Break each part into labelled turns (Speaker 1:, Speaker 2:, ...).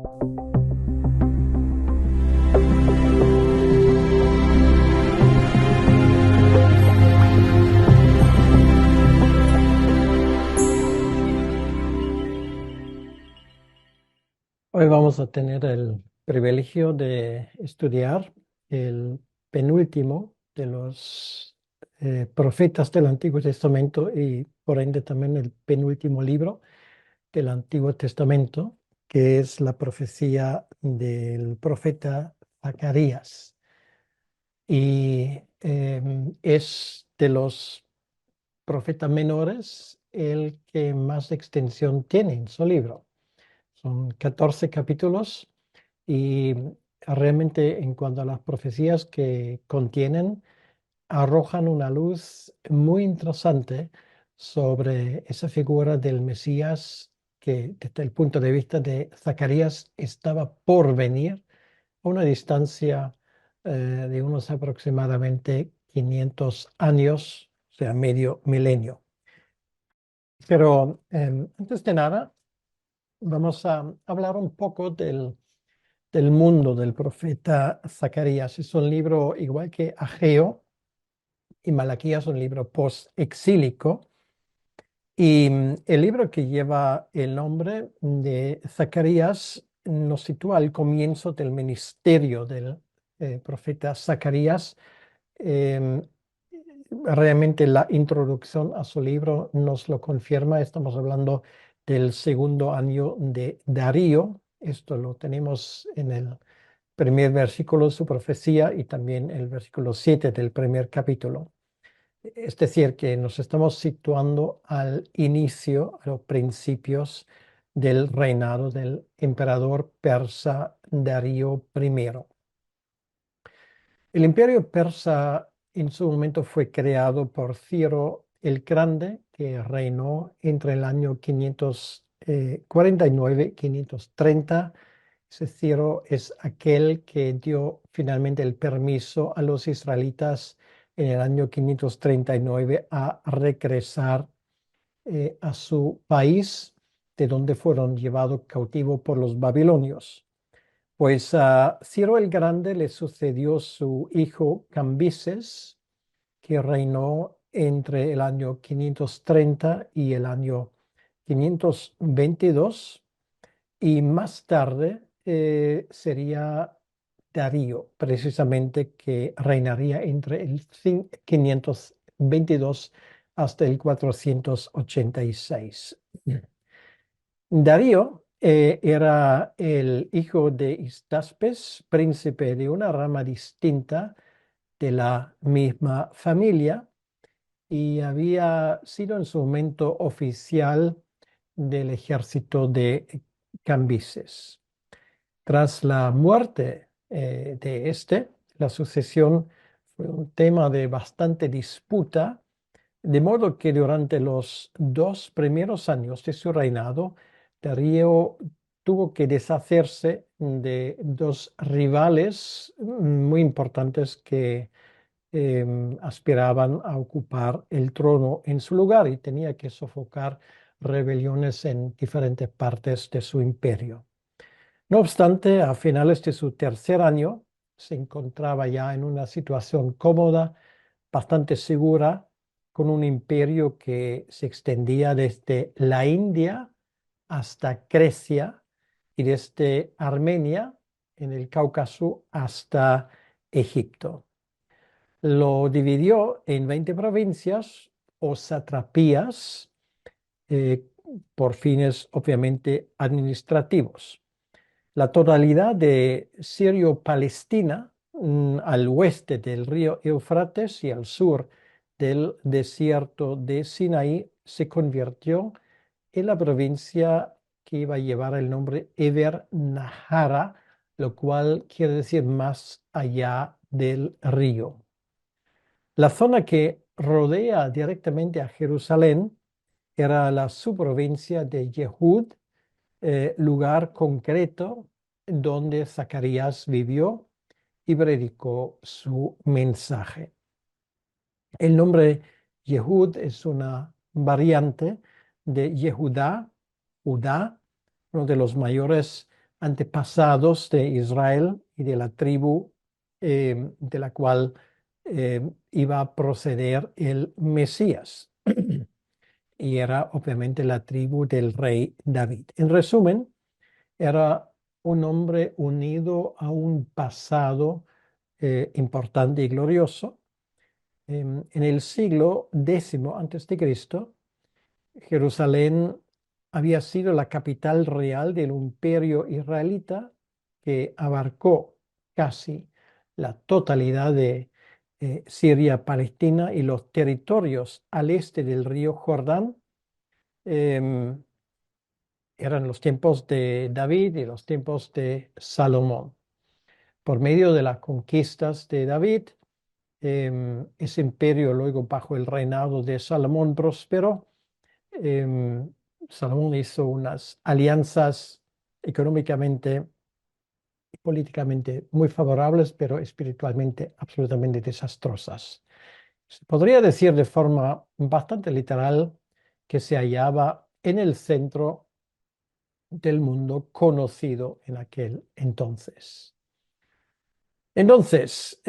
Speaker 1: Hoy vamos a tener el privilegio de estudiar el penúltimo de los profetas del Antiguo Testamento y por ende también el penúltimo libro del Antiguo Testamento, que es la profecía del profeta Zacarías. Y es de los profetas menores el que más extensión tiene en su libro. Son 14 capítulos y realmente en cuanto a las profecías que contienen, arrojan una luz muy interesante sobre esa figura del Mesías que desde el punto de vista de Zacarías estaba por venir a una distancia de unos aproximadamente 500 años, o sea, medio milenio. Pero antes de nada, vamos a hablar un poco del mundo del profeta Zacarías. Es un libro igual que Ageo y Malaquías, un libro post-exílico. Y el libro que lleva el nombre de Zacarías nos sitúa al comienzo del ministerio del profeta Zacarías. Em, Realmente la introducción a su libro nos lo confirma. Estamos hablando del segundo año de Darío. Esto lo tenemos en el primer versículo de su profecía y también el versículo 7 del primer capítulo. Es decir, que nos estamos situando al inicio, a los principios del reinado del emperador persa Darío I. El imperio persa en su momento fue creado por Ciro el Grande, que reinó entre el año 549 y 530. Ese Ciro es aquel que dio finalmente el permiso a los israelitas en el año 539 a regresar a su país, de donde fueron llevados cautivos por los babilonios. Pues a Ciro el Grande le sucedió su hijo Cambises, que reinó entre el año 530 y el año 522, y más tarde sería Darío, precisamente, que reinaría entre el 522 hasta el 486. Darío era el hijo de Histaspes, príncipe de una rama distinta de la misma familia, y había sido en su momento oficial del ejército de Cambises. Tras la muerte de este, la sucesión fue un tema de bastante disputa, de modo que durante los 2 primeros años de su reinado, Darío tuvo que deshacerse de dos rivales muy importantes que aspiraban a ocupar el trono en su lugar, y tenía que sofocar rebeliones en diferentes partes de su imperio. No obstante, a finales de su tercer año, se encontraba ya en una situación cómoda, bastante segura, con un imperio que se extendía desde la India hasta Grecia y desde Armenia en el Cáucaso hasta Egipto. Lo dividió en 20 provincias o satrapías, eh, por fines obviamente administrativos. La totalidad de Sirio-Palestina, al oeste del río Éufrates y al sur del desierto de Sinaí, se convirtió en la provincia que iba a llevar el nombre Eber Nahara, lo cual quiere decir más allá del río. La zona que rodea directamente a Jerusalén era la subprovincia de Yehud, lugar concreto donde Zacarías vivió y predicó su mensaje. El nombre Yehud es una variante de Yehudá, Judá, uno de los mayores antepasados de Israel y de la tribu de la cual iba a proceder el Mesías. Y era obviamente la tribu del rey David. En resumen, era un hombre unido a un pasado importante y glorioso. En el siglo X antes de Cristo, Jerusalén había sido la capital real del imperio israelita que abarcó casi la totalidad de Siria, Palestina y los territorios al este del río Jordán. Em, Eran los tiempos de David y los tiempos de Salomón. Por medio de las conquistas de David, ese imperio luego bajo el reinado de Salomón prosperó. Em, Salomón hizo unas alianzas económicamente y políticamente muy favorables, pero espiritualmente absolutamente desastrosas. Se podría decir de forma bastante literal que se hallaba en el centro del mundo conocido en aquel entonces. Entonces,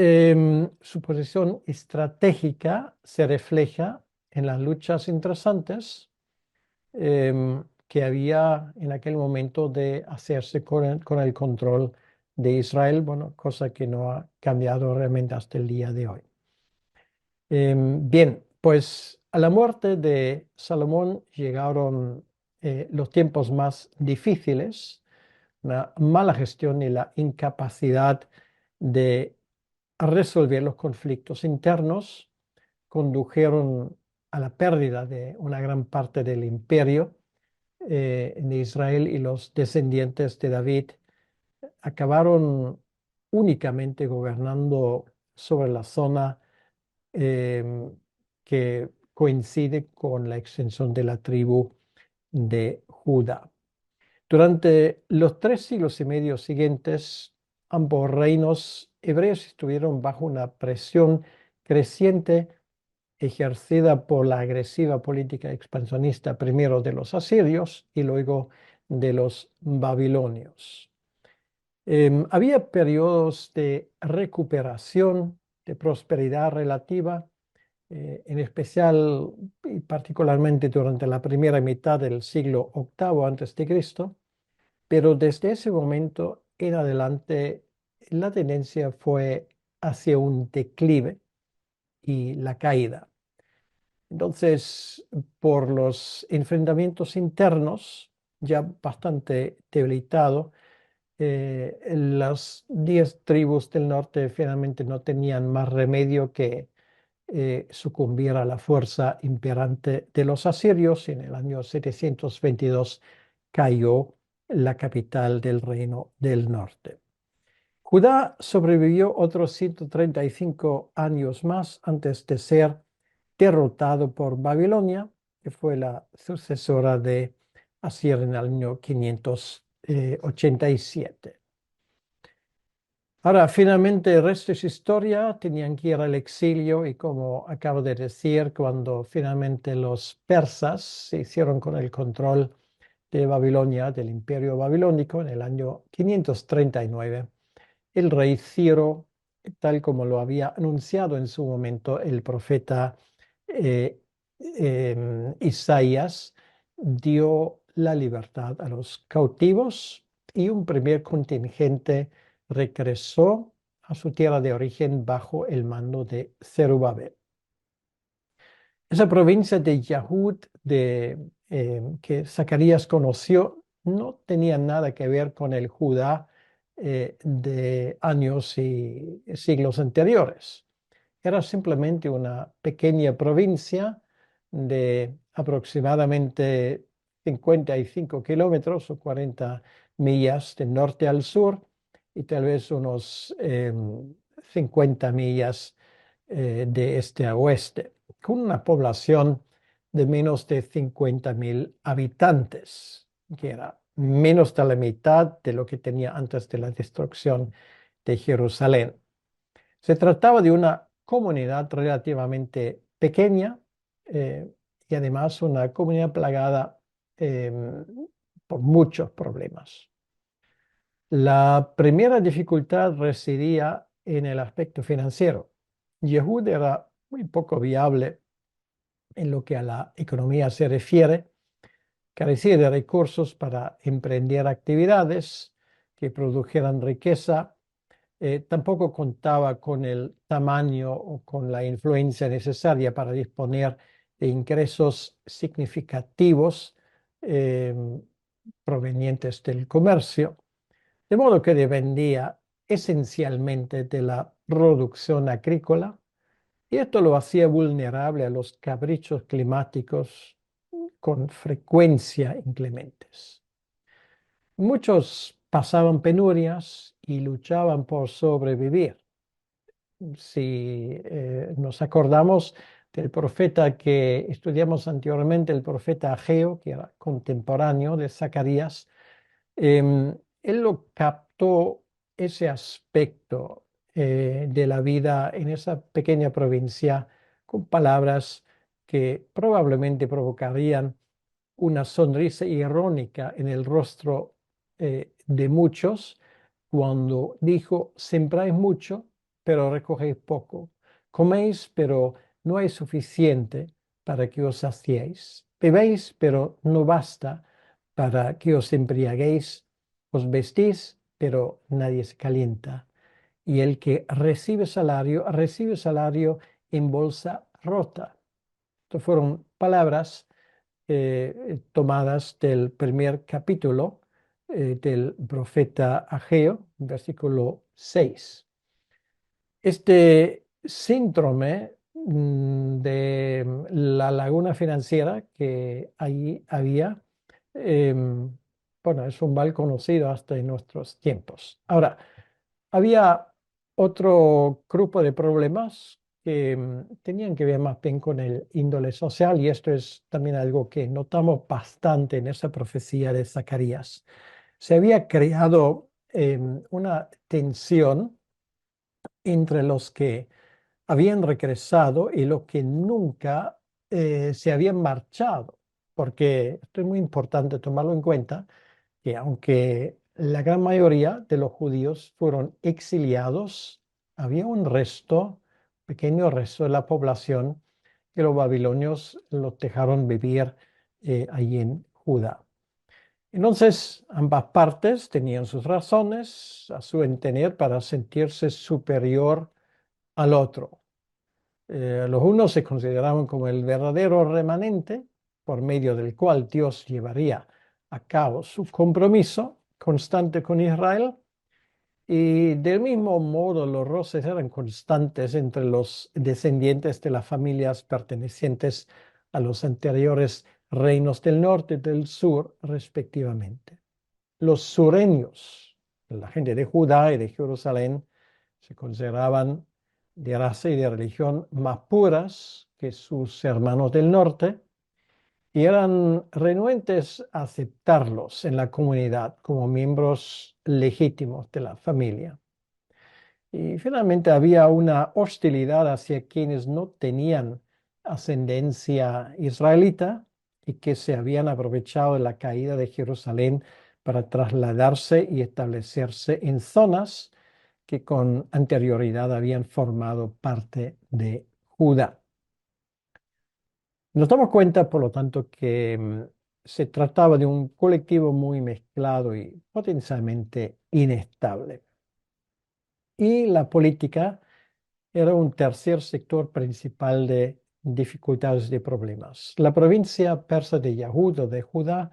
Speaker 1: su posición estratégica se refleja en las luchas interesantes que había en aquel momento de hacerse con el control de Israel, bueno, cosa que no ha cambiado realmente hasta el día de hoy. Bien, pues a la muerte de Salomón llegaron los tiempos más difíciles, una mala gestión y la incapacidad de resolver los conflictos internos condujeron a la pérdida de una gran parte del imperio de Israel, y los descendientes de David acabaron únicamente gobernando sobre la zona eh, que coincide con la extensión de la tribu de Judá. Durante los 3 siglos y medio siguientes, ambos reinos hebreos estuvieron bajo una presión creciente ejercida por la agresiva política expansionista primero de los asirios y luego de los babilonios. Había periodos de recuperación, de prosperidad relativa, en especial y particularmente durante la primera mitad del siglo VIII antes de Cristo, pero desde ese momento en adelante la tendencia fue hacia un declive y la caída. Entonces, por los enfrentamientos internos, ya bastante debilitado, las 10 tribus del norte finalmente no tenían más remedio que sucumbir a la fuerza imperante de los asirios. Y en el año 722 cayó la capital del reino del norte. Judá sobrevivió otros 135 años más antes de ser derrotado por Babilonia, que fue la sucesora de Asiria en el año 587. Ahora, finalmente, el resto es historia. Tenían que ir al exilio y, como acabo de decir, cuando finalmente los persas se hicieron con el control de Babilonia, del imperio babilónico, en el año 539, el rey Ciro, tal como lo había anunciado en su momento el profeta eh, Isaías, dio la libertad a los cautivos y un primer contingente regresó a su tierra de origen bajo el mando de Zerubabel. Esa provincia de Yahud que Zacarías conoció no tenía nada que ver con el Judá de años y siglos anteriores. Era simplemente una pequeña provincia de aproximadamente 55 kilómetros o 40 millas de norte al sur, y tal vez unos 50 millas de este a oeste, con una población de menos de 50.000 habitantes, que era menos de la mitad de lo que tenía antes de la destrucción de Jerusalén. Se trataba de una comunidad relativamente pequeña y además una comunidad plagada por muchos problemas. La primera dificultad residía en el aspecto financiero. Yehud era muy poco viable en lo que a la economía se refiere, carecía de recursos para emprender actividades que produjeran riqueza. Tampoco contaba con el tamaño o con la influencia necesaria para disponer de ingresos significativos eh, provenientes del comercio, de modo que dependía esencialmente de la producción agrícola, y esto lo hacía vulnerable a los caprichos climáticos con frecuencia inclementes. Muchos pasaban penurias y luchaban por sobrevivir. Si nos acordamos del profeta que estudiamos anteriormente, el profeta Ageo, que era contemporáneo de Zacarías, él lo captó ese aspecto de la vida en esa pequeña provincia con palabras que probablemente provocarían una sonrisa irónica en el rostro de muchos cuando dijo: sembráis mucho, pero recogéis poco; coméis, pero no hay suficiente para que os saciéis; bebéis, pero no basta para que os embriaguéis; os vestís, pero nadie se calienta. Y el que recibe salario en bolsa rota. Estas fueron palabras tomadas del primer capítulo del profeta Ageo, versículo 6. Este síndrome de la laguna financiera que ahí había, bueno, es un mal conocido hasta en nuestros tiempos. Ahora, había otro grupo de problemas que tenían que ver más bien con el índole social, y esto es también algo que notamos bastante en esa profecía de Zacarías. Se había creado una tensión entre los que habían regresado y los que nunca se habían marchado, porque esto es muy importante tomarlo en cuenta, que aunque la gran mayoría de los judíos fueron exiliados, había un resto, pequeño resto de la población, que los babilonios los dejaron vivir allí en Judá. Entonces, ambas partes tenían sus razones, a su entender, para sentirse superior al otro. Los unos se consideraban como el verdadero remanente por medio del cual Dios llevaría a cabo su compromiso constante con Israel, y del mismo modo los roces eran constantes entre los descendientes de las familias pertenecientes a los anteriores reinos del norte y del sur, respectivamente. Los sureños, la gente de Judá y de Jerusalén, se consideraban de raza y de religión más puras que sus hermanos del norte, y eran renuentes a aceptarlos en la comunidad como miembros legítimos de la familia. Y finalmente había una hostilidad hacia quienes no tenían ascendencia israelita y que se habían aprovechado de la caída de Jerusalén para trasladarse y establecerse en zonas que con anterioridad habían formado parte de Judá. Nos damos cuenta, por lo tanto, que se trataba de un colectivo muy mezclado y potencialmente inestable. Y la política era un tercer sector principal de dificultades y problemas. La provincia persa de Yahud o de Judá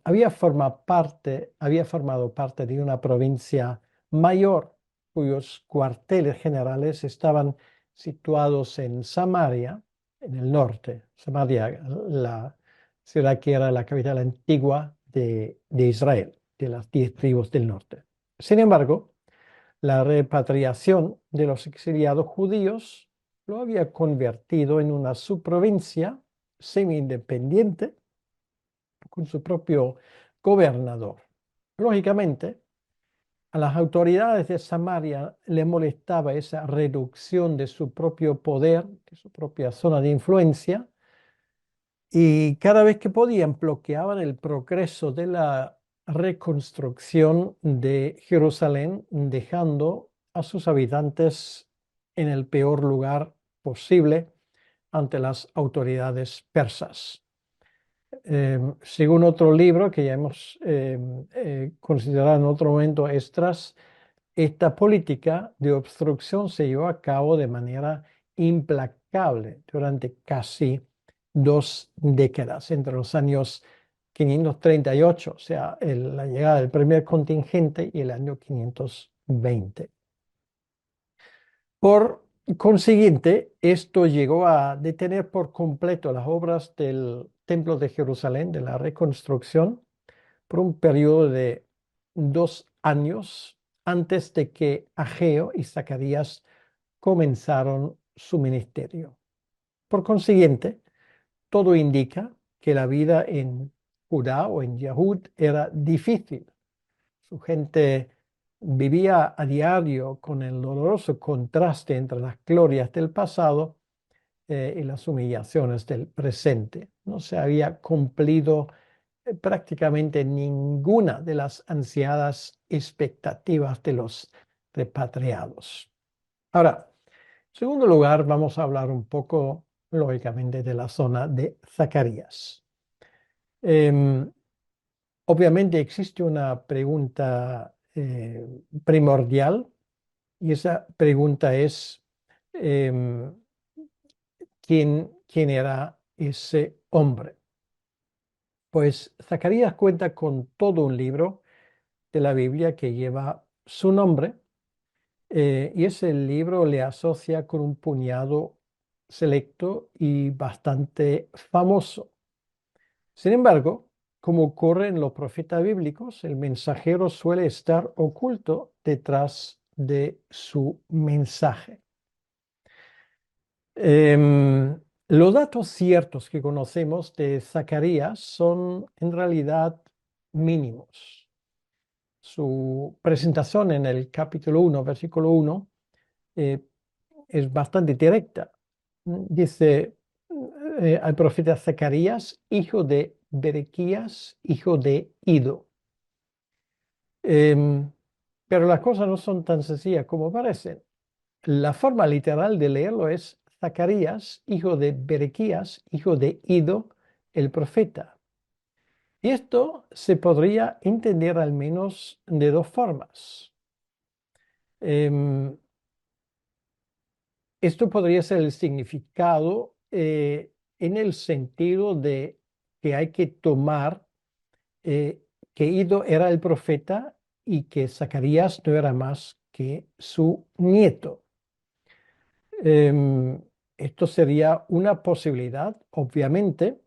Speaker 1: había formado parte de una provincia mayor cuyos cuarteles generales estaban situados en Samaria, en el norte. Samaria, la ciudad que era la capital antigua de Israel, de las 10 tribus del norte. Sin embargo, la repatriación de los exiliados judíos lo había convertido en una subprovincia semi-independiente con su propio gobernador. Lógicamente, a las autoridades de Samaria le molestaba esa reducción de su propio poder, de su propia zona de influencia, y cada vez que podían bloqueaban el progreso de la reconstrucción de Jerusalén, dejando a sus habitantes en el peor lugar posible ante las autoridades persas. Según otro libro que ya hemos considerado en otro momento, Esdras, esta política de obstrucción se llevó a cabo de manera implacable durante casi 2 décadas, entre los años 538, o sea, la llegada del primer contingente, y el año 520. Por consiguiente, esto llegó a detener por completo las obras del Templo de Jerusalén, de la reconstrucción, por un periodo de 2 años antes de que Ageo y Zacarías comenzaron su ministerio. Por consiguiente, todo indica que la vida en Judá o en Yahud era difícil. Su gente vivía a diario con el doloroso contraste entre las glorias del pasado y las humillaciones del presente. No se había cumplido prácticamente ninguna de las ansiadas expectativas de los repatriados. Ahora, en segundo lugar, vamos a hablar un poco, lógicamente, de la zona de Zacarías. Em, Obviamente existe una pregunta primordial, y esa pregunta es, em, ¿quién era ese hombre? Pues Zacarías cuenta con todo un libro de la Biblia que lleva su nombre, y ese libro le asocia con un puñado selecto y bastante famoso. Sin embargo, como ocurre en los profetas bíblicos, el mensajero suele estar oculto detrás de su mensaje. Los datos ciertos que conocemos de Zacarías son en realidad mínimos. Su presentación en el capítulo 1, versículo 1, eh, es bastante directa. Dice al profeta Zacarías, hijo de Berequías, hijo de Ido. Em, pero las cosas no son tan sencillas como parecen. La forma literal de leerlo es Zacarías, hijo de Berequías, hijo de Ido, el profeta. Y esto se podría entender al menos de dos formas. Em, Esto podría ser el significado en el sentido de que hay que tomar que Ido era el profeta y que Zacarías no era más que su nieto. Em, Esto sería una posibilidad, obviamente,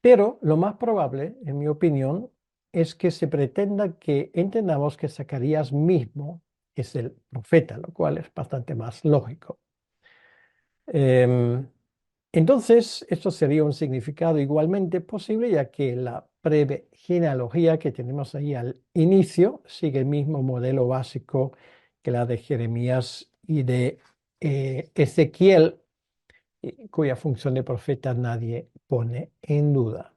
Speaker 1: pero lo más probable, en mi opinión, es que se pretenda que entendamos que Zacarías mismo es el profeta, lo cual es bastante más lógico. Em, entonces, esto sería un significado igualmente posible, ya que la breve genealogía que tenemos ahí al inicio sigue el mismo modelo básico que la de Jeremías y de Ezequiel, cuya función de profeta nadie pone en duda.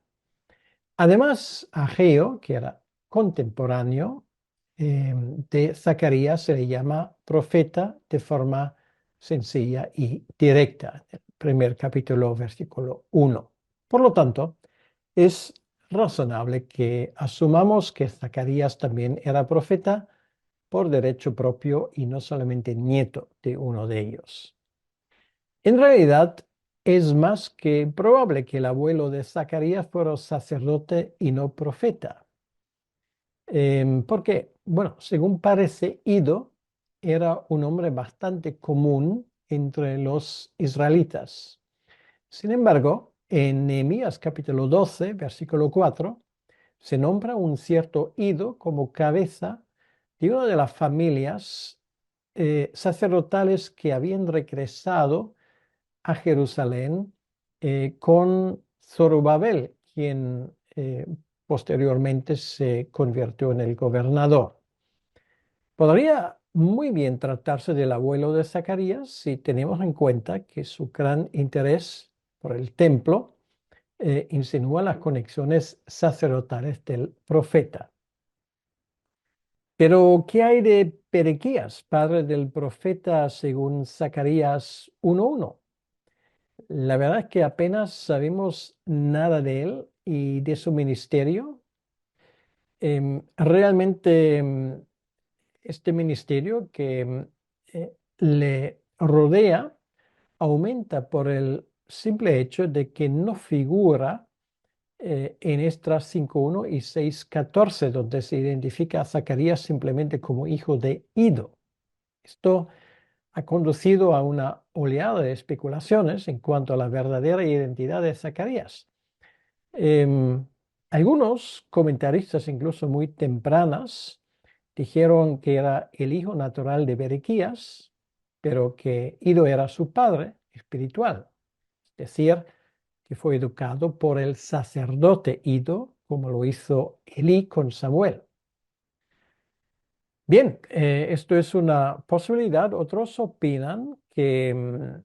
Speaker 1: Además, Ageo, que era contemporáneo de Zacarías, se le llama profeta de forma sencilla y directa, en el primer capítulo, versículo 1. Por lo tanto, es razonable que asumamos que Zacarías también era profeta por derecho propio y no solamente nieto de uno de ellos. En realidad, es más que probable que el abuelo de Zacarías fuera sacerdote y no profeta. ¿Por qué? Bueno, según parece, Ido era un hombre bastante común entre los israelitas. Sin embargo, en Nehemías capítulo 12, versículo 4, se nombra un cierto Ido como cabeza de una de las familias sacerdotales que habían regresado a Jerusalén con Zorobabel, quien posteriormente se convirtió en el gobernador. Podría muy bien tratarse del abuelo de Zacarías si tenemos en cuenta que su gran interés por el templo insinúa las conexiones sacerdotales del profeta. Pero, ¿qué hay de Berequías, padre del profeta, según Zacarías 1:1? La verdad es que apenas sabemos nada de él y de su ministerio. Realmente este ministerio que le rodea aumenta por el simple hecho de que no figura en Esdras 5:1 y 6:14, donde se identifica a Zacarías simplemente como hijo de Ido. Esto ha conducido a una oleada de especulaciones en cuanto a la verdadera identidad de Zacarías. Em, Algunos comentaristas, incluso muy tempranas, dijeron que era el hijo natural de Berequías, pero que Ido era su padre espiritual, es decir, que fue educado por el sacerdote Ido, como lo hizo Elí con Samuel. Bien, esto es una posibilidad. Otros opinan que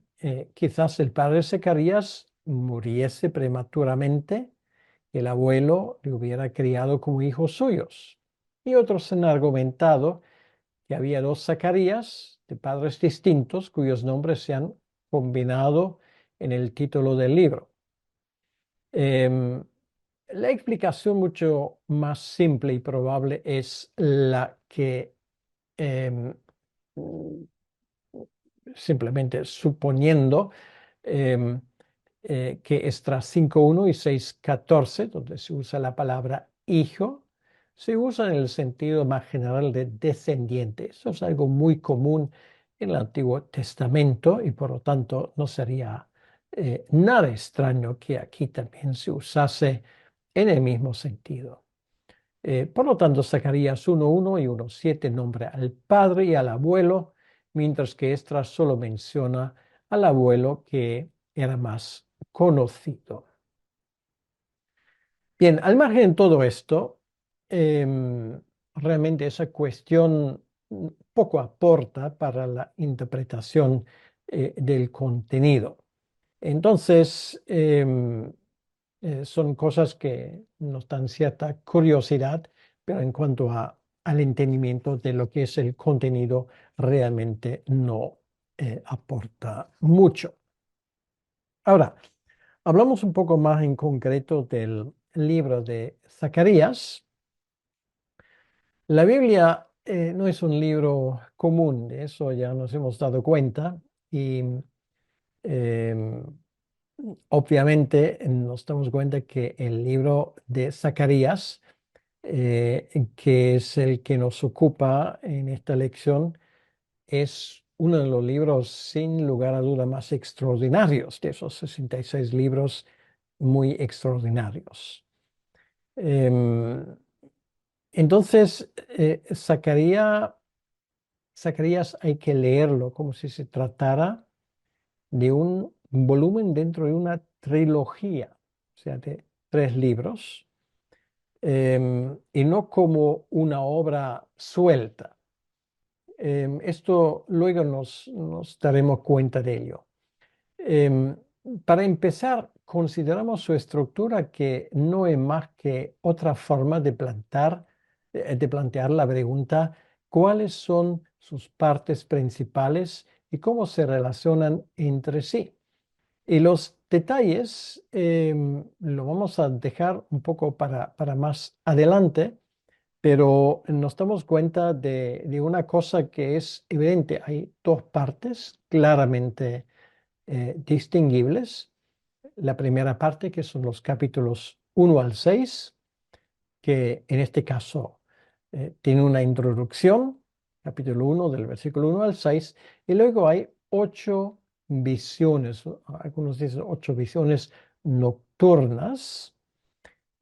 Speaker 1: quizás el padre Zacarías muriese prematuramente, el abuelo le hubiera criado como hijos suyos. Y otros han argumentado que había dos Zacarías de padres distintos cuyos nombres se han combinado en el título del libro. Em, la explicación mucho más simple y probable es la que em, simplemente suponiendo em, que Esdras 5:1 y 6:14, donde se usa la palabra hijo, se usa en el sentido más general de descendiente. Eso es algo muy común en el Antiguo Testamento y por lo tanto no sería nada extraño que aquí también se usase en el mismo sentido. Por lo tanto, Zacarías 1:1 y 1:7 nombra al padre y al abuelo, mientras que Esdras solo menciona al abuelo que era más conocido. Bien, al margen de todo esto, realmente esa cuestión poco aporta para la interpretación del contenido. Entonces, son cosas que nos dan cierta curiosidad, pero en cuanto al entendimiento de lo que es el contenido, realmente no aporta mucho. Ahora, hablamos un poco más en concreto del libro de Zacarías. La Biblia no es un libro común, de eso ya nos hemos dado cuenta y em, obviamente nos damos cuenta que el libro de Zacarías, que es el que nos ocupa en esta lección, es uno de los libros sin lugar a duda más extraordinarios de esos 66 libros muy extraordinarios. Em, entonces, Zacarías hay que leerlo como si se tratara de un volumen dentro de una trilogía, o sea, de 3 libros, y no como una obra suelta. Esto luego nos daremos cuenta de ello. Em, para empezar, consideramos su estructura que no es más que otra forma de plantear la pregunta, ¿cuáles son sus partes principales y cómo se relacionan entre sí? Y los detalles lo vamos a dejar un poco para más adelante, pero nos damos cuenta de una cosa que es evidente. Hay dos partes claramente distinguibles. La primera parte, que son los capítulos 1 al 6, que en este caso tiene una introducción, capítulo 1 del versículo 1 al 6, y luego hay 8 visiones, algunos dicen 8 visiones nocturnas,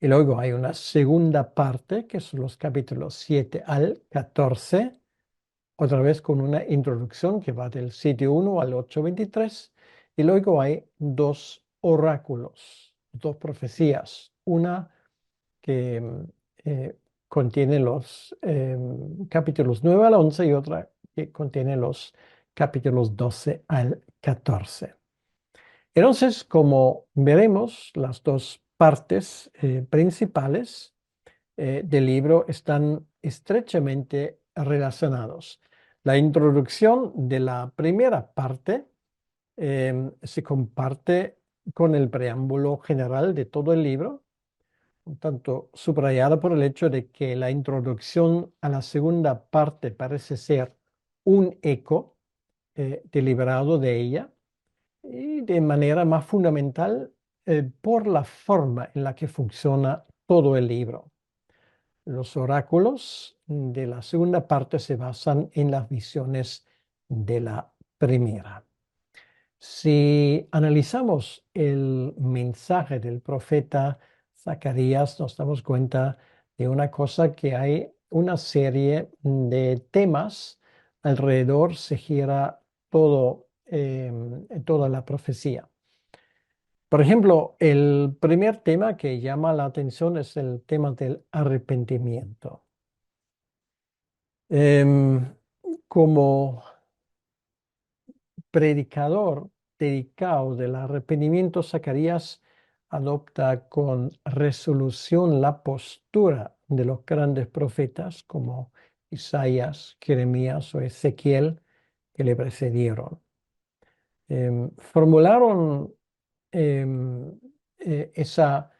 Speaker 1: y luego hay una segunda parte, que son los capítulos 7 al 14, otra vez con una introducción que va del 7:1 al 8:23, y luego hay 2 oráculos, 2 profecías, una que contiene los capítulos 9 al 11 y otra que contiene los capítulos 12 al 14. Entonces, como veremos, las dos partes principales del libro están estrechamente relacionados. La introducción de la primera parte se comparte con el preámbulo general de todo el libro, un tanto subrayada por el hecho de que la introducción a la segunda parte parece ser un eco deliberado de ella y de manera más fundamental por la forma en la que funciona todo el libro. Los oráculos de la segunda parte se basan en las visiones de la primera. Si analizamos el mensaje del profeta Zacarías, nos damos cuenta de una cosa, que hay una serie de temas alrededor, se gira toda la profecía. Por ejemplo, el primer tema que llama la atención es el tema del arrepentimiento. Em, Como predicador dedicado del arrepentimiento, Zacarías adopta con resolución la postura de los grandes profetas como Isaías, Jeremías o Ezequiel, que le precedieron. Formularon em, esa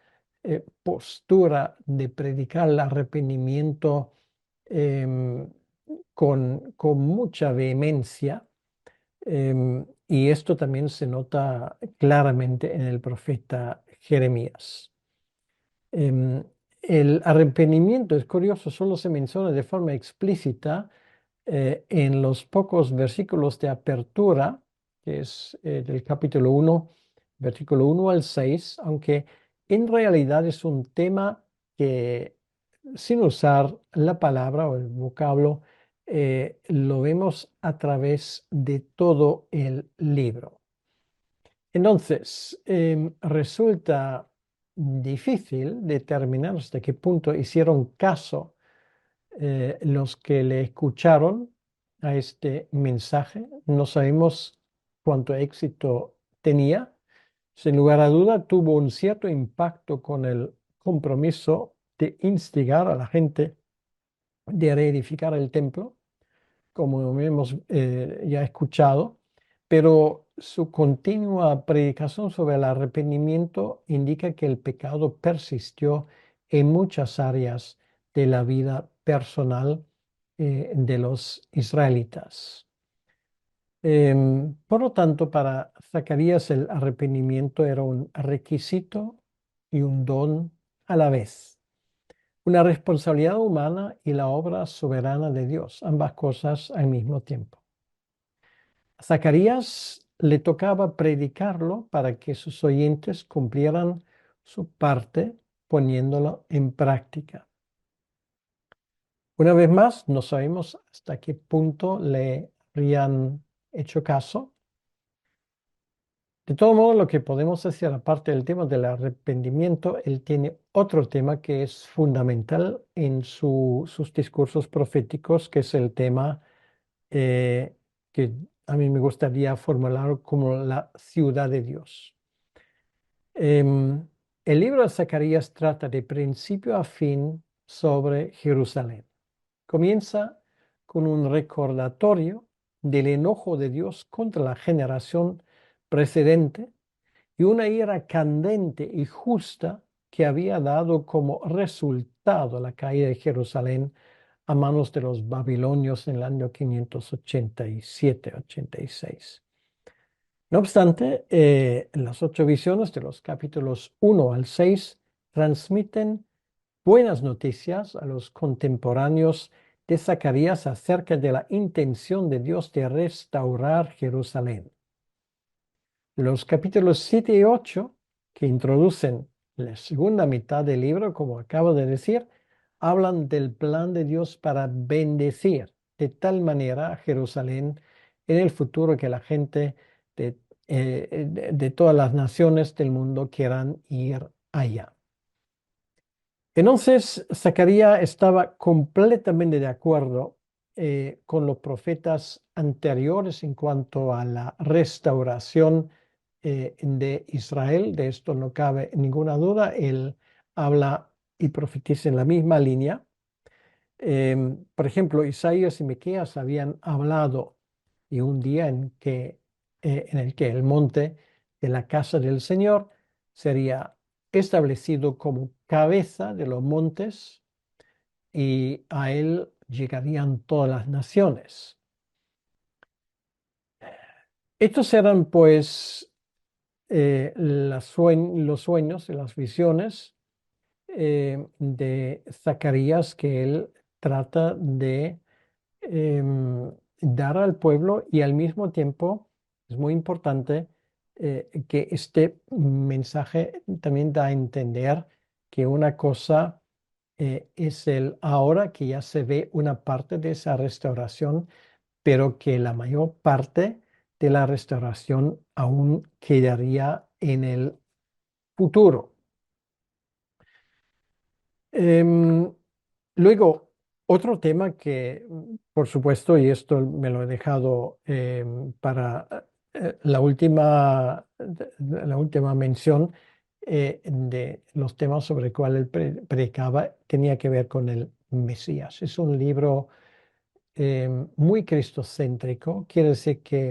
Speaker 1: postura de predicar el arrepentimiento em, con mucha vehemencia, y esto también se nota claramente en el profeta Jeremías. Em, el arrepentimiento, es curioso, solo se menciona de forma explícita en los pocos versículos de apertura, que es del capítulo 1, versículo 1 al 6, aunque en realidad es un tema que, sin usar la palabra o el vocablo, lo vemos a través de todo el libro. Entonces, resulta difícil determinar hasta qué punto hicieron caso los que le escucharon a este mensaje. No sabemos cuánto éxito tenía. Sin lugar a duda, tuvo un cierto impacto con el compromiso de instigar a la gente de reedificar el templo, como hemos ya escuchado, pero su continua predicación sobre el arrepentimiento indica que el pecado persistió en muchas áreas de la vida personal de los israelitas. Por lo tanto, para Zacarías el arrepentimiento era un requisito y un don a la vez, una responsabilidad humana y la obra soberana de Dios, ambas cosas al mismo tiempo. A Zacarías le tocaba predicarlo para que sus oyentes cumplieran su parte poniéndolo en práctica. Una vez más, no sabemos hasta qué punto le habrían hecho caso. De todo modo, lo que podemos hacer, aparte del tema del arrepentimiento, él tiene otro tema que es fundamental en sus discursos proféticos, que es el tema eh, que a mí me gustaría formular como la ciudad de Dios. Em, el libro de Zacarías trata de principio a fin sobre Jerusalén. Comienza con un recordatorio del enojo de Dios contra la generación precedente y una ira candente y justa que había dado como resultado la caída de Jerusalén a manos de los babilonios en el año 587-86. No obstante, las 8 visiones de los capítulos 1 al 6 transmiten buenas noticias a los contemporáneos de Zacarías acerca de la intención de Dios de restaurar Jerusalén. Los capítulos 7 y 8, que introducen la segunda mitad del libro, como acabo de decir, hablan del plan de Dios para bendecir de tal manera a Jerusalén en el futuro que la gente de todas las naciones del mundo quieran ir allá. Entonces, Zacarías estaba completamente de acuerdo con los profetas anteriores en cuanto a la restauración de Israel, de esto no cabe ninguna duda. Él habla y profetiza en la misma línea. Por ejemplo, Isaías y Miqueas habían hablado de un día en el que el monte de la casa del Señor sería establecido como cabeza de los montes y a él llegarían todas las naciones. Estos eran pues los sueños y las visiones de Zacarías que él trata de dar al pueblo y al mismo tiempo es muy importante que este mensaje también da a entender que una cosa es el ahora que ya se ve una parte de esa restauración, pero que la mayor parte de la restauración aún quedaría en el futuro. Em, Luego, otro tema que, por supuesto, y esto me lo he dejado para la última mención de los temas sobre el cual él predicaba, tenía que ver con el Mesías. Es un libro muy cristocéntrico. Quiere decir que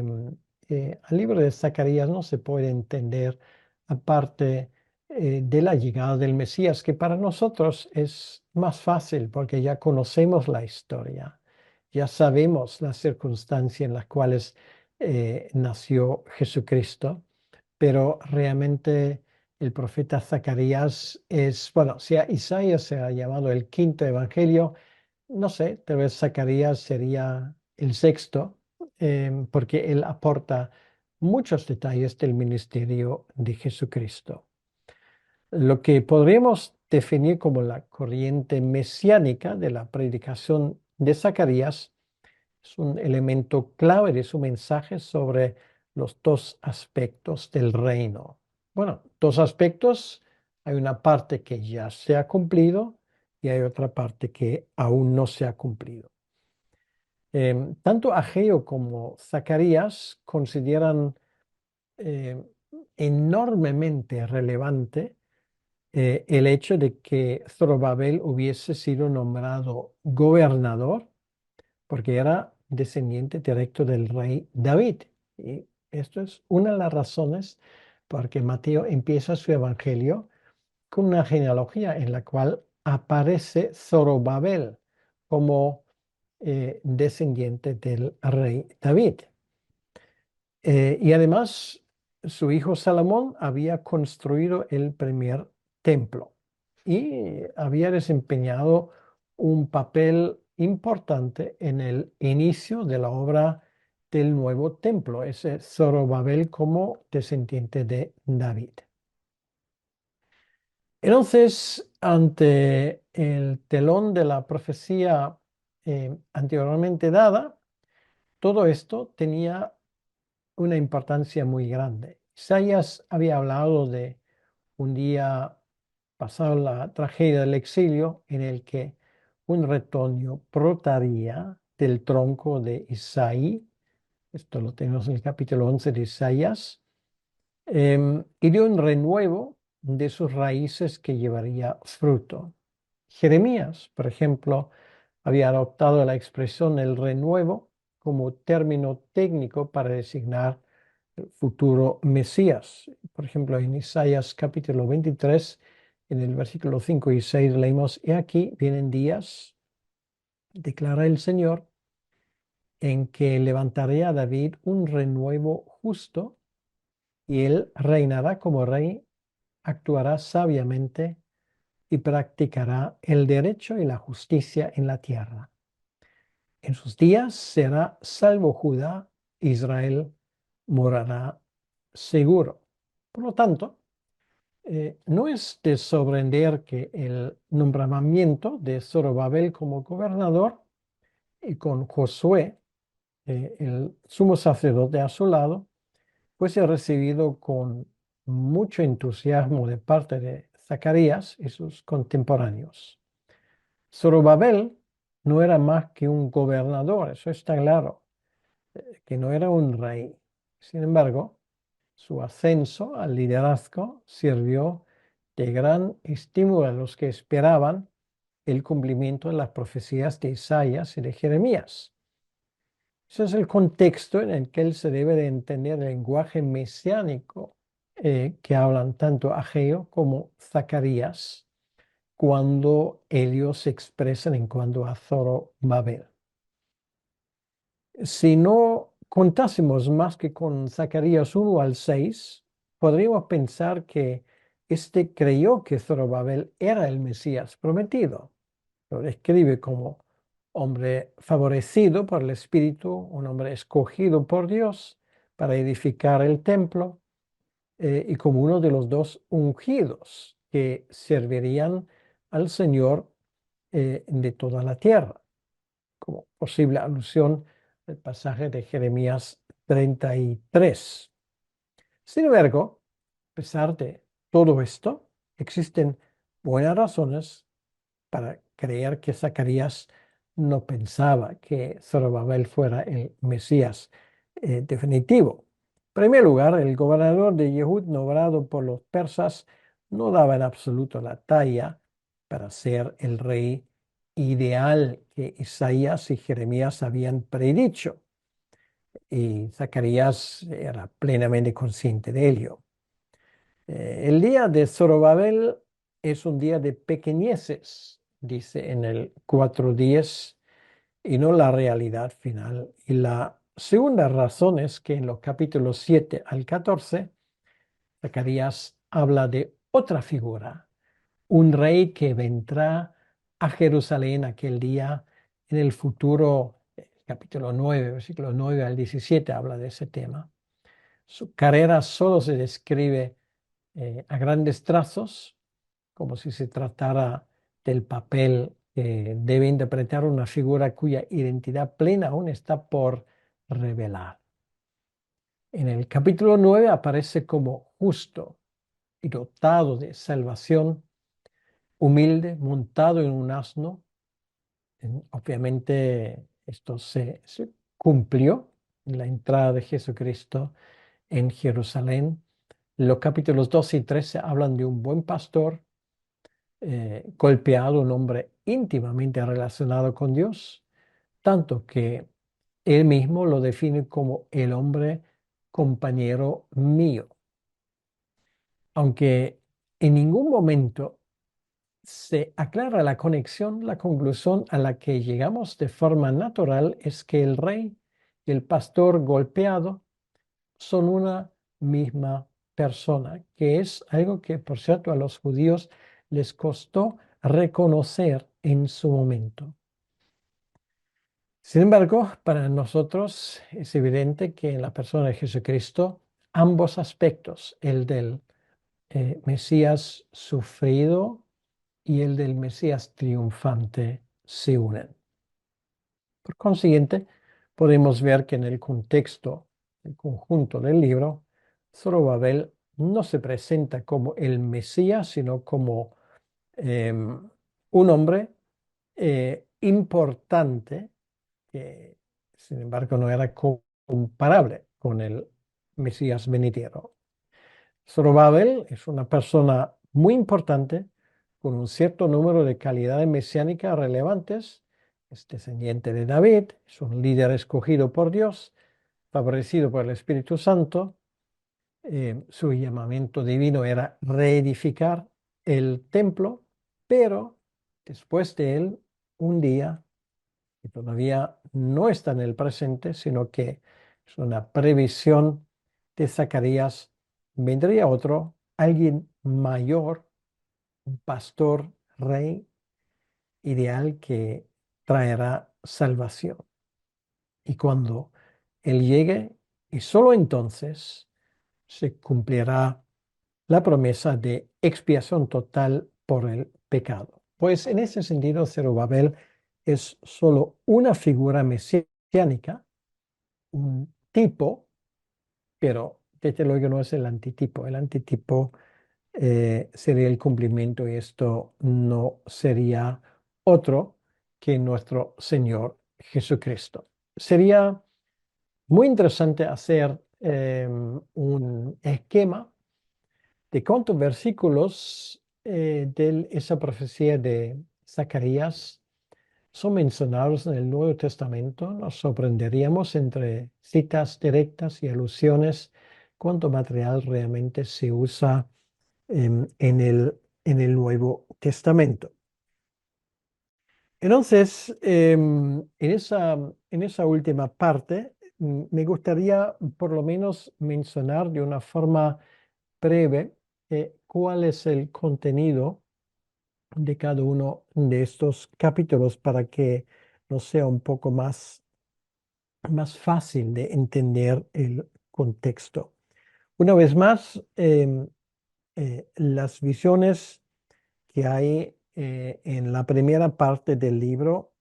Speaker 1: el libro de Zacarías no se puede entender aparte de la llegada del Mesías, que para nosotros es más fácil porque ya conocemos la historia, ya sabemos las circunstancias en las cuales nació Jesucristo, pero realmente el profeta Zacarías es, bueno, si a Isaías se ha llamado el quinto evangelio, no sé, tal vez Zacarías sería el sexto, porque él aporta muchos detalles del ministerio de Jesucristo. Lo que podríamos definir como la corriente mesiánica de la predicación de Zacarías es un elemento clave de su mensaje sobre los dos aspectos del reino. Bueno, dos aspectos. Hay una parte que ya se ha cumplido y hay otra parte que aún no se ha cumplido. Tanto Ageo como Zacarías consideran eh, enormemente relevante el hecho de que Zorobabel hubiese sido nombrado gobernador porque era descendiente directo del rey David. Y esto es una de las razones por que Mateo empieza su evangelio con una genealogía en la cual aparece Zorobabel como descendiente del rey David. Y además, su hijo Salomón había construido el primer templo y había desempeñado un papel importante en el inicio de la obra del nuevo templo, ese Zorobabel como descendiente de David. Entonces, ante el telón de la profecía anteriormente dada, todo esto tenía una importancia muy grande. Isaías había hablado de un día pasado la tragedia del exilio en el que un retoño brotaría del tronco de Isaí. Esto lo tenemos en el capítulo 11 de Isaías. Y de un renuevo de sus raíces que llevaría fruto. Jeremías, por ejemplo, había adoptado la expresión el renuevo como término técnico para designar el futuro Mesías. Por ejemplo, en Isaías capítulo 23, en el versículo 5 y 6 leímos, he aquí vienen días, declara el Señor, en que levantaré a David un renuevo justo y él reinará como rey, actuará sabiamente y practicará el derecho y la justicia en la tierra. En sus días será salvo Judá, Israel morará seguro. Por lo tanto, no es de sorprender que el nombramiento de Zorobabel como gobernador y con Josué, el sumo sacerdote a su lado, fuese recibido con mucho entusiasmo de parte de Zacarías y sus contemporáneos. Zorobabel no era más que un gobernador, eso está claro, que no era un rey. Sin embargo, Su ascenso al liderazgo sirvió de gran estímulo a los que esperaban el cumplimiento de las profecías de Isaías y de Jeremías. Ese es el contexto en el que él se debe de entender el lenguaje mesiánico que hablan tanto Ageo como Zacarías cuando ellos se expresan en cuanto a Zorobabel. Si no contásemos más que con Zacarías 1 al 6, podríamos pensar que éste creyó que Zorobabel era el Mesías prometido. Lo describe como hombre favorecido por el Espíritu, un hombre escogido por Dios para edificar el templo y como uno de los dos ungidos que servirían al Señor de toda la tierra, como posible alusión al pasaje de Jeremías 33. Sin embargo, a pesar de todo esto, existen buenas razones para creer que Zacarías no pensaba que Zorobabel fuera el Mesías definitivo. En primer lugar, el gobernador de Yehud, nombrado por los persas, no daba en absoluto la talla para ser el rey ideal que Isaías y Jeremías habían predicho. Y Zacarías era plenamente consciente de ello. El día de Zorobabel es un día de pequeñeces, dice en el 4:10, y no la realidad final. Y la segunda razón es que en los capítulos 7 al 14, Zacarías habla de otra figura, un rey que vendrá a Jerusalén aquel día en el futuro. Capítulo 9, versículos 9 al 17 habla de ese tema. Su carrera solo se describe a grandes trazos, como si se tratara del papel que debe interpretar una figura cuya identidad plena aún está por revelar. En el capítulo 9 aparece como justo y dotado de salvación, humilde, montado en un asno. Obviamente esto se cumplió en la entrada de Jesucristo en Jerusalén. Los capítulos 12 y 13 hablan de un buen pastor golpeado, un hombre íntimamente relacionado con Dios, tanto que él mismo lo define como el hombre compañero mío. Aunque en ningún momento se aclara la conexión, la conclusión a la que llegamos de forma natural es que el rey y el pastor golpeado son una misma persona, que es algo que, por cierto, a los judíos les costó reconocer en su momento. Sin embargo, para nosotros es evidente que en la persona de Jesucristo ambos aspectos, el del Mesías sufrido y el del Mesías triunfante, se unen. Por consiguiente, podemos ver que en el contexto, el conjunto del libro, Zorobabel no se presenta como el Mesías, sino como un hombre importante que, sin embargo, no era comparable con el Mesías venidero. Zorobabel es una persona muy importante con un cierto número de calidades mesiánicas relevantes. Es descendiente de David, es un líder escogido por Dios, favorecido por el Espíritu Santo. Su llamamiento divino era reedificar el templo, pero después de él, un día, que todavía no está en el presente, sino que es una previsión de Zacarías, vendría otro, alguien mayor, un pastor, rey, ideal que traerá salvación. Y cuando Él llegue, y solo entonces se cumplirá la promesa de expiación total por el pecado. Pues en ese sentido, Zerubabel es solo una figura mesiánica, un tipo, pero desde luego no es el antitipo. El antitipo sería el cumplimiento y esto no sería otro que nuestro Señor Jesucristo. Sería muy interesante hacer un esquema de cuántos versículos de esa profecía de Zacarías son mencionados en el Nuevo Testamento. Nos sorprenderíamos entre citas directas y alusiones cuánto material realmente se usa en el Nuevo Testamento. Entonces, en esa última parte, me gustaría por lo menos mencionar de una forma breve cuál es el contenido de cada uno de estos capítulos para que nos sea un poco más fácil de entender el contexto. Una vez más, las visiones que hay en la primera parte del libro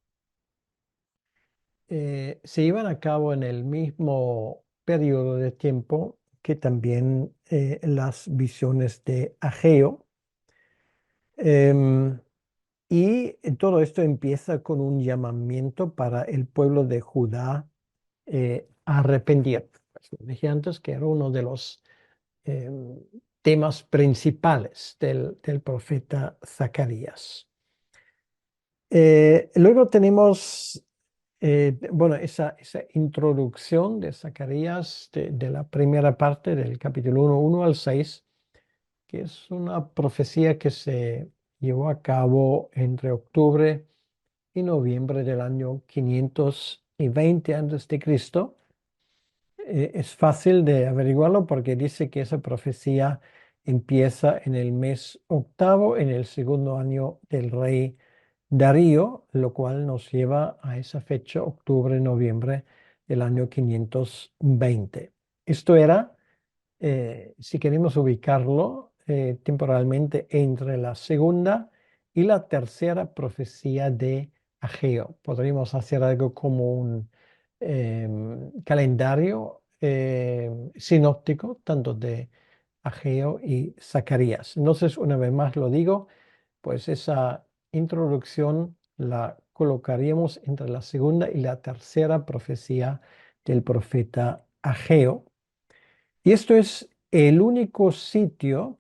Speaker 1: se llevan a cabo en el mismo periodo de tiempo que también las visiones de Ageo. Em, y todo esto empieza con un llamamiento para el pueblo de Judá a arrepentir. Pues, como dije antes que era uno de los em, temas principales del profeta Zacarías. Luego tenemos, bueno, esa introducción de Zacarías de la primera parte del capítulo 1 al 6, que es una profecía que se llevó a cabo entre octubre y noviembre del año 520 a.C. Es fácil de averiguarlo porque dice que esa profecía empieza en el mes octavo, en el segundo año del rey Darío, lo cual nos lleva a esa fecha, octubre-noviembre del año 520. Esto era, si queremos ubicarlo temporalmente, entre la segunda y la tercera profecía de Ageo. Podríamos hacer algo como un calendario sinóptico, tanto de Ageo y Zacarías. Entonces, una vez más lo digo, pues esa introducción la colocaríamos entre la segunda y la tercera profecía del profeta Ageo. Y esto es el único sitio,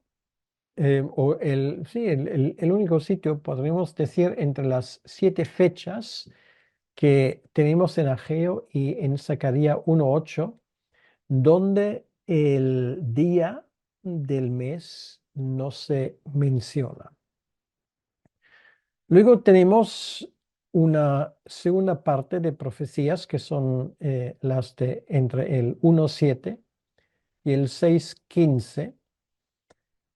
Speaker 1: sí, el único sitio, podríamos decir, entre las 7 fechas que tenemos en Ageo y en Zacarías 1:8, donde el día del mes no se menciona. Luego tenemos una segunda parte de profecías que son las de entre el 1:7 y el 6:15.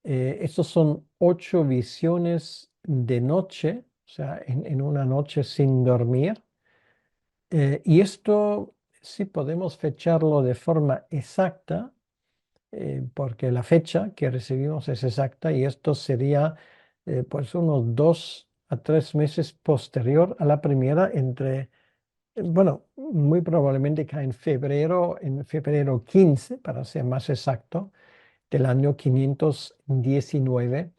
Speaker 1: Estos son 8 visiones de noche, o sea, en una noche sin dormir. Y esto sí podemos fecharlo de forma exacta, porque la fecha que recibimos es exacta y esto sería pues unos 2 a 3 meses posterior a la primera bueno, muy probablemente cae en febrero 15, para ser más exacto, del año 519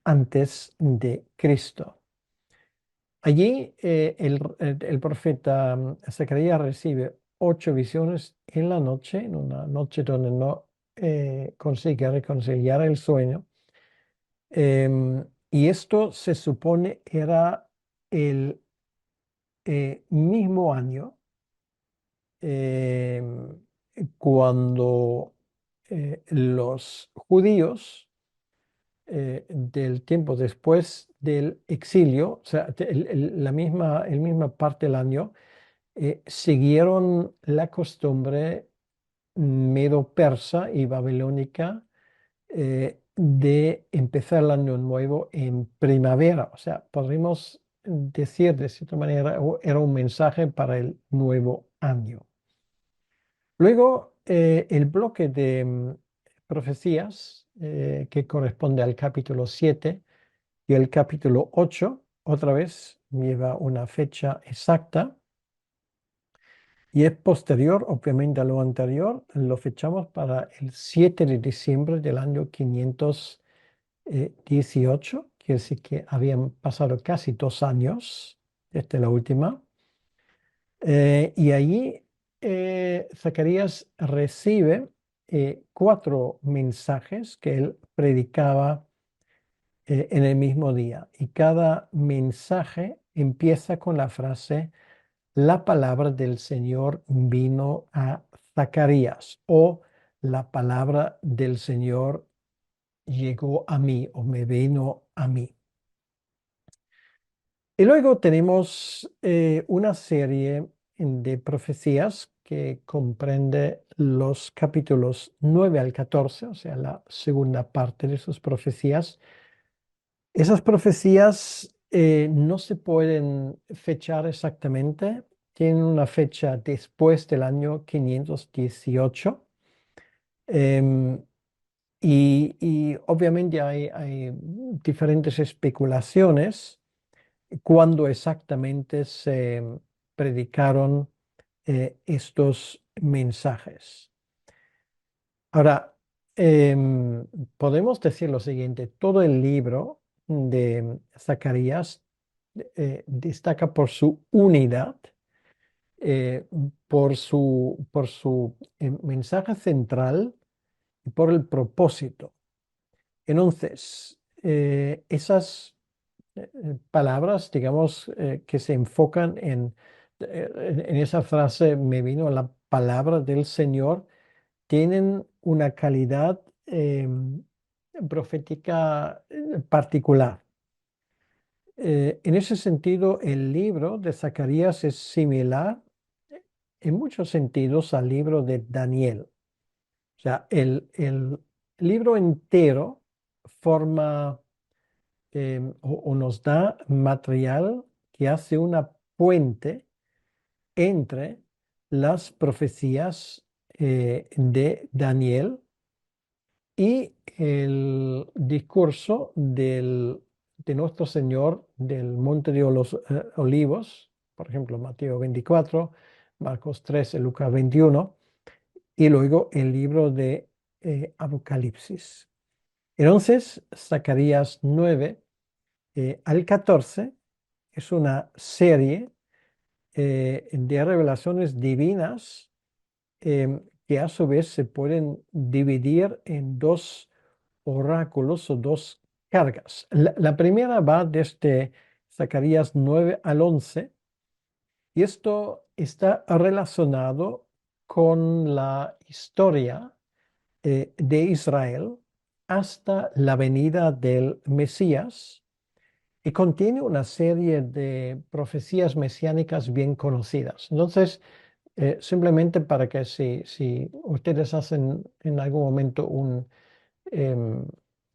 Speaker 1: antes de Cristo. Allí el profeta Zacarías recibe 8 visiones en la noche, en una noche donde no consigue reconciliar el sueño. Y esto se supone era el mismo año em, cuando los judíos del tiempo después del exilio, o sea, el misma parte del año, siguieron la costumbre medo-persa y babilónica de empezar el año nuevo en primavera. O sea, podríamos decir de cierta manera, era un mensaje para el nuevo año. Luego, el bloque de profecías que corresponde al capítulo 7 y el capítulo 8, otra vez lleva una fecha exacta y es posterior, obviamente, a lo anterior. Lo fechamos para el 7 de diciembre del año 518, quiere decir que habían pasado casi 2 años desde la última. Y allí Zacarías recibe cuatro mensajes que él predicaba en el mismo día. Y cada mensaje empieza con la frase, la palabra del Señor vino a Zacarías o la palabra del Señor llegó a mí o me vino a mí. Y luego tenemos una serie de profecías que comprende los capítulos 9 al 14, o sea, la segunda parte de sus profecías. Esas profecías no se pueden fechar exactamente, tienen una fecha después del año 518. em, y obviamente hay diferentes especulaciones cuándo exactamente se predicaron estos mensajes. Ahora, podemos decir lo siguiente, todo el libro de Zacarías destaca por su unidad, eh, por su mensaje central y por el propósito. Entonces, esas palabras, digamos, que se enfocan en esa frase, me vino la palabra del Señor, tienen una calidad profética particular. En ese sentido, el libro de Zacarías es similar en muchos sentidos al libro de Daniel. O sea, el libro entero forma o nos da material que hace una puente entre las profecías de Daniel y el discurso de nuestro Señor del Monte de los Olivos, por ejemplo, Mateo 24, Marcos 13, Lucas 21, y luego el libro de Apocalipsis. Entonces, Zacarías 9 al 14 es una serie de revelaciones divinas que a su vez se pueden dividir en dos oráculos o dos cargas. La primera va desde Zacarías 9 al 11 y esto está relacionado con la historia de Israel hasta la venida del Mesías y contiene una serie de profecías mesiánicas bien conocidas. Entonces, simplemente para que si ustedes hacen en algún momento em,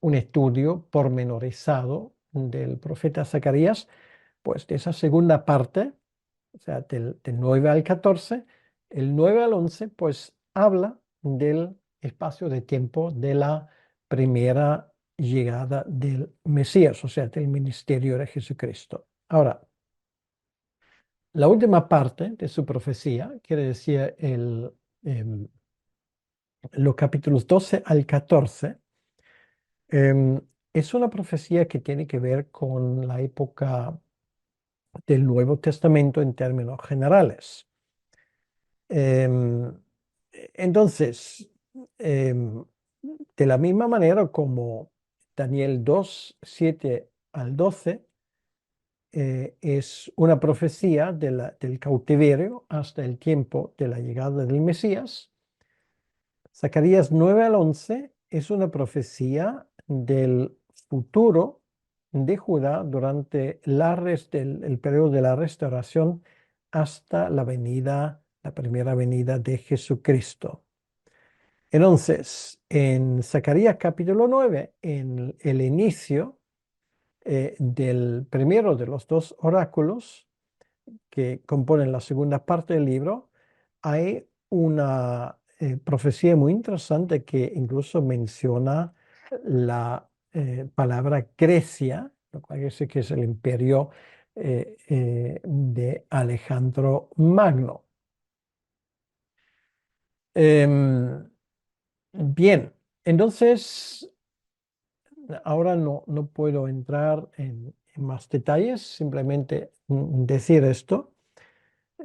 Speaker 1: un estudio pormenorizado del profeta Zacarías, pues de esa segunda parte, o sea, del 9 al 14, el 9 al 11, pues habla del espacio de tiempo de la primera llegada del Mesías, o sea, del ministerio de Jesucristo. Ahora, la última parte de su profecía, quiere decir em, los capítulos 12 al 14, em, es una profecía que tiene que ver con la época del Nuevo Testamento en términos generales. Em, entonces, em, de la misma manera como Daniel 2 7 al 12 es una profecía del cautiverio hasta el tiempo de la llegada del Mesías, Zacarías 9 al 11 es una profecía del futuro de Judá durante el periodo de la restauración hasta la primera venida de Jesucristo. Entonces, en Zacarías capítulo 9, en el inicio del primero de los dos oráculos que componen la segunda parte del libro, hay una profecía muy interesante que incluso menciona la palabra Grecia, lo cual dice que es el imperio de Alejandro Magno. Em, bien, entonces ahora no puedo entrar en más detalles, simplemente decir esto.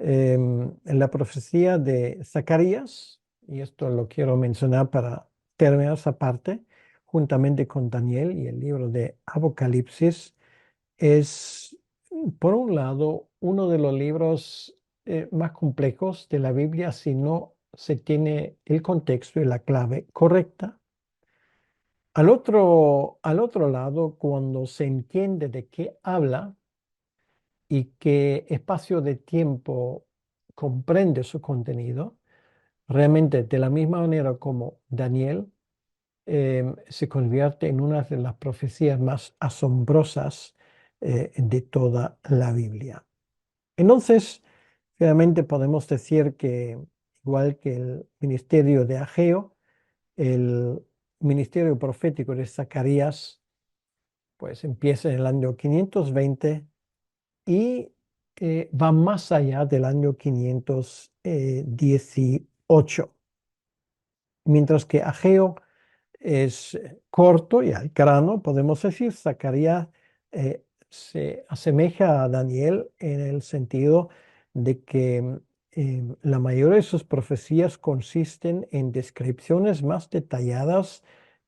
Speaker 1: en la profecía de Zacarías, y esto lo quiero mencionar para terminar esa parte, juntamente con Daniel y el libro de Apocalipsis, es, por un lado, uno de los libros más complejos de la Biblia si no se tiene el contexto y la clave correcta. Al otro lado, cuando se entiende de qué habla y qué espacio de tiempo comprende su contenido, realmente de la misma manera como Daniel se convierte en una de las profecías más asombrosas de toda la Biblia. Entonces, realmente podemos decir que, igual que el ministerio de Ageo, el ministerio profético de Zacarías, pues empieza en el año 520 y va más allá del año 518. Mientras que Ageo es corto y al grano, podemos decir, Zacarías se asemeja a Daniel en el sentido de que la mayoría de sus profecías consisten en descripciones más detalladas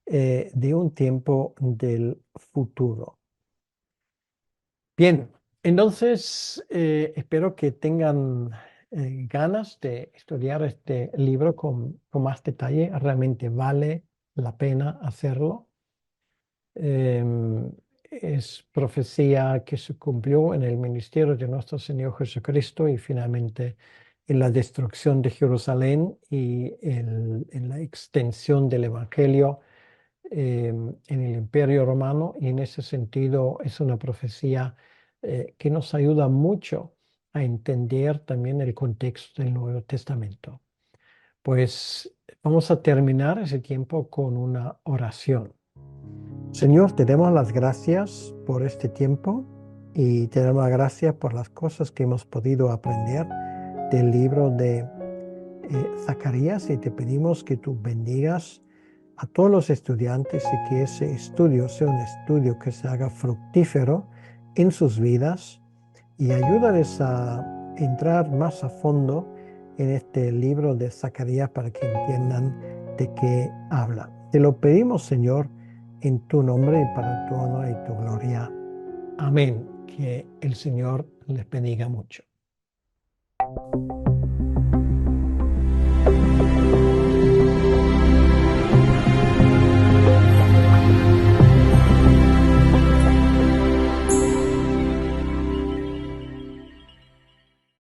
Speaker 1: de un tiempo del futuro. Bien, entonces espero que tengan ganas de estudiar este libro con más detalle. Realmente vale la pena hacerlo. Em, es profecía que se cumplió en el ministerio de nuestro Señor Jesucristo y finalmente en la destrucción de Jerusalén y en la extensión del Evangelio en el Imperio Romano, y en ese sentido es una profecía que nos ayuda mucho a entender también el contexto del Nuevo Testamento. Pues vamos a terminar ese tiempo con una oración. Señor, te damos las gracias por este tiempo y te damos las gracias por las cosas que hemos podido aprender del libro de Zacarías, y te pedimos que tú bendigas a todos los estudiantes y que ese estudio sea un estudio que se haga fructífero en sus vidas, y ayúdales a entrar más a fondo en este libro de Zacarías para que entiendan de qué habla. Te lo pedimos, Señor, en tu nombre y para tu honor y tu gloria. Amén. Que el Señor les bendiga mucho.